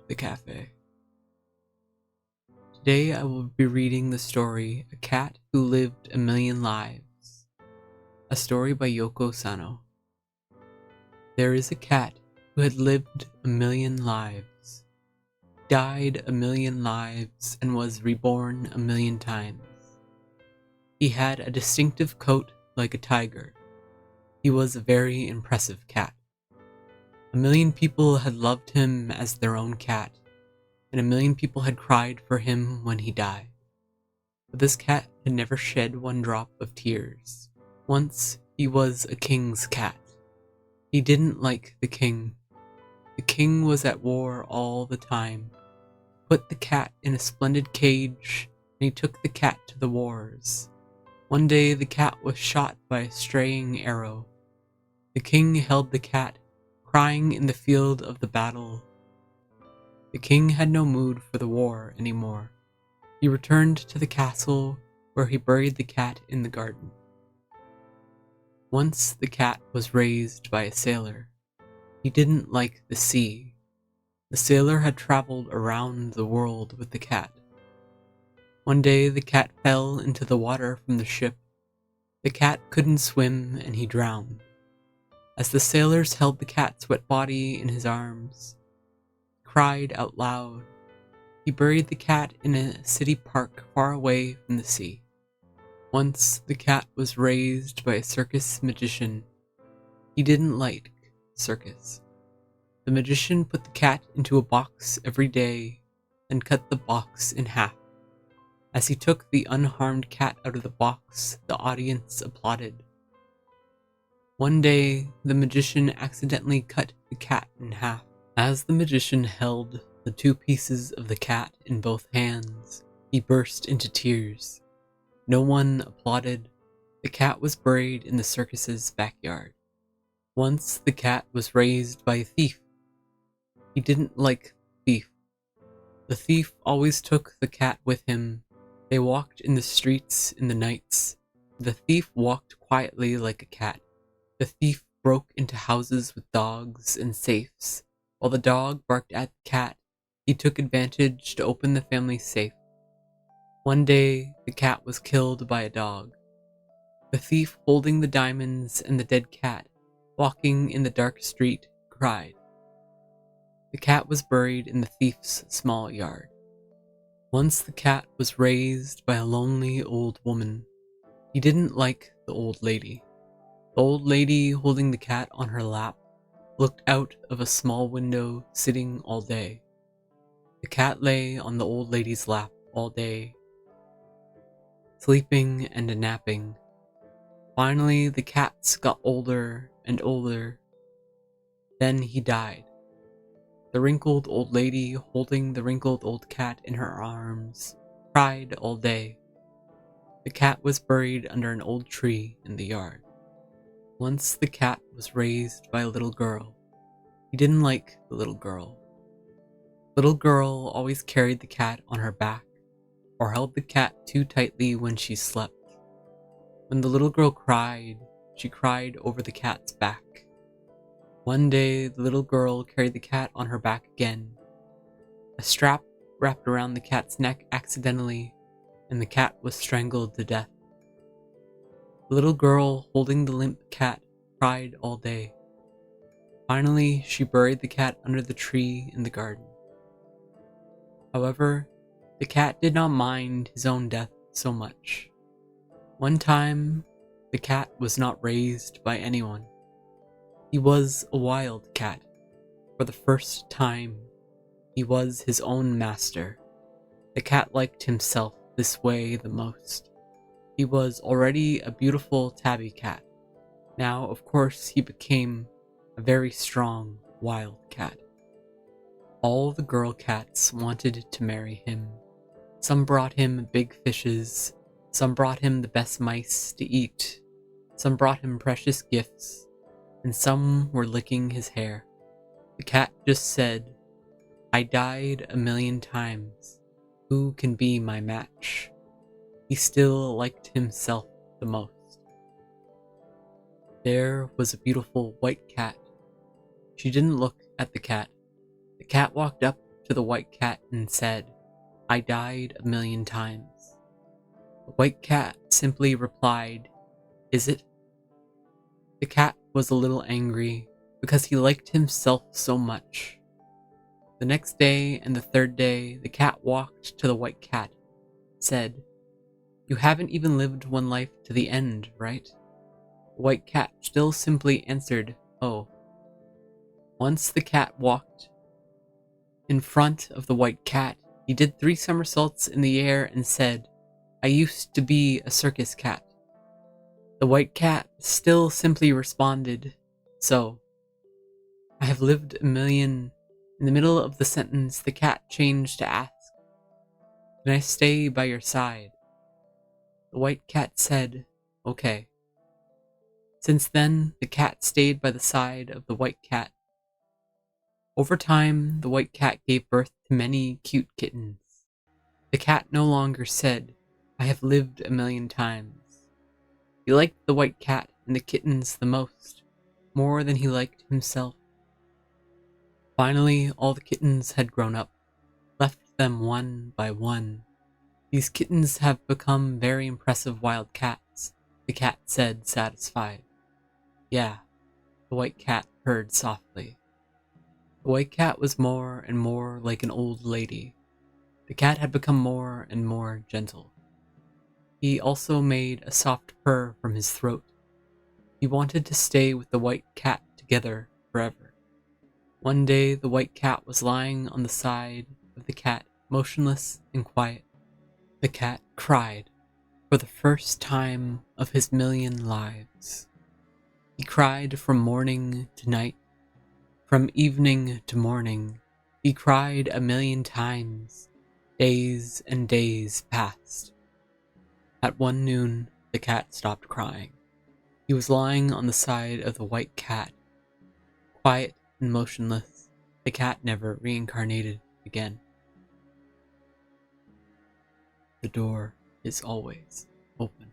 the cafe. Today I will be reading the story A Cat Who Lived a Million Lives, a story by Yoko Sano. There is a cat who had lived a million lives, died a million lives, and was reborn a million times. He had a distinctive coat like a tiger. He was a very impressive cat. A million people had loved him as their own cat, and a million people had cried for him when he died. But this cat had never shed one drop of tears. Once he was a king's cat. He didn't like the king. The king was at war all the time. Put the cat in a splendid cage, and he took the cat to the wars. One day the cat was shot by a straying arrow. The king held the cat, crying in the field of the battle. The king had no mood for the war anymore. He returned to the castle, where he buried the cat in the garden. Once the cat was raised by a sailor. He didn't like the sea. The sailor had traveled around the world with the cat. One day the cat fell into the water from the ship. The cat couldn't swim and he drowned. As the sailors held the cat's wet body in his arms, he cried out loud. He buried the cat in a city park far away from the sea. Once the cat was raised by a circus magician. He didn't like circus. The magician put the cat into a box every day, then cut the box in half. As he took the unharmed cat out of the box, the audience applauded. One day, the magician accidentally cut the cat in half. As the magician held the two pieces of the cat in both hands, he burst into tears. No one applauded. The cat was buried in the circus's backyard. Once the cat was raised by a thief. He didn't like the thief. The thief always took the cat with him. They walked in the streets in the nights. The thief walked quietly like a cat. The thief broke into houses with dogs and safes. While the dog barked at the cat, he took advantage to open the family safe. One day, the cat was killed by a dog. The thief, holding the diamonds and the dead cat, walking in the dark street, cried. The cat was buried in the thief's small yard. Once the cat was raised by a lonely old woman. He didn't like the old lady. The old lady, holding the cat on her lap, looked out of a small window, sitting all day. The cat lay on the old lady's lap all day, sleeping and napping. Finally, the cat got older and older. Then he died. The wrinkled old lady, holding the wrinkled old cat in her arms, cried all day. The cat was buried under an old tree in the yard. Once the cat was raised by a little girl. He didn't like the little girl. Little girl always carried the cat on her back, or held the cat too tightly when she slept. When the little girl cried, she cried over the cat's back. One day, the little girl carried the cat on her back again. A strap wrapped around the cat's neck accidentally, and the cat was strangled to death. The little girl, holding the limp cat, cried all day. Finally, she buried the cat under the tree in the garden. However, the cat did not mind his own death so much. One time, the cat was not raised by anyone. He was a wild cat. For the first time, he was his own master. The cat liked himself this way the most. He was already a beautiful tabby cat. Now, of course, he became a very strong wild cat. All the girl cats wanted to marry him. Some brought him big fishes. Some brought him the best mice to eat. Some brought him precious gifts. And some were licking his hair. The cat just said, I died a million times. Who can be my match? He still liked himself the most. There was a beautiful white cat. She didn't look at the cat. The cat walked up to the white cat and said, "I died 1,000,000 times." The white cat simply replied, "Is it?" The cat was a little angry because he liked himself so much. The next day and the third day, the cat walked to the white cat, said, "You haven't even lived one life to the end, right?" The white cat still simply answered, "Oh." Once the cat walked in front of the white cat. He did 3 somersaults in the air and said, "I used to be a circus cat." The white cat still simply responded, "So, I have lived 1,000,000." In the middle of the sentence, the cat changed to ask, "Can I stay by your side?" The white cat said, "Okay." Since then, the cat stayed by the side of the white cat. Over time, the white cat gave birth to many cute kittens. The cat no longer said, "I have lived 1,000,000 times." He liked the white cat and the kittens the most, more than he liked himself. Finally, all the kittens had grown up, left them one by one. "These kittens have become very impressive wild cats," the cat said, satisfied. "Yeah," the white cat purred softly. The white cat was more and more like an old lady. The cat had become more and more gentle. He also made a soft purr from his throat. He wanted to stay with the white cat together forever. One day, the white cat was lying on the side of the cat, motionless and quiet. The cat cried for the first time of his 1,000,000 lives. He cried from morning to night, from evening to morning. He cried 1,000,000 times. Days and days passed. At one noon, the cat stopped crying. He was lying on the side of the white cat, quiet and motionless. The cat never reincarnated again. The door is always open.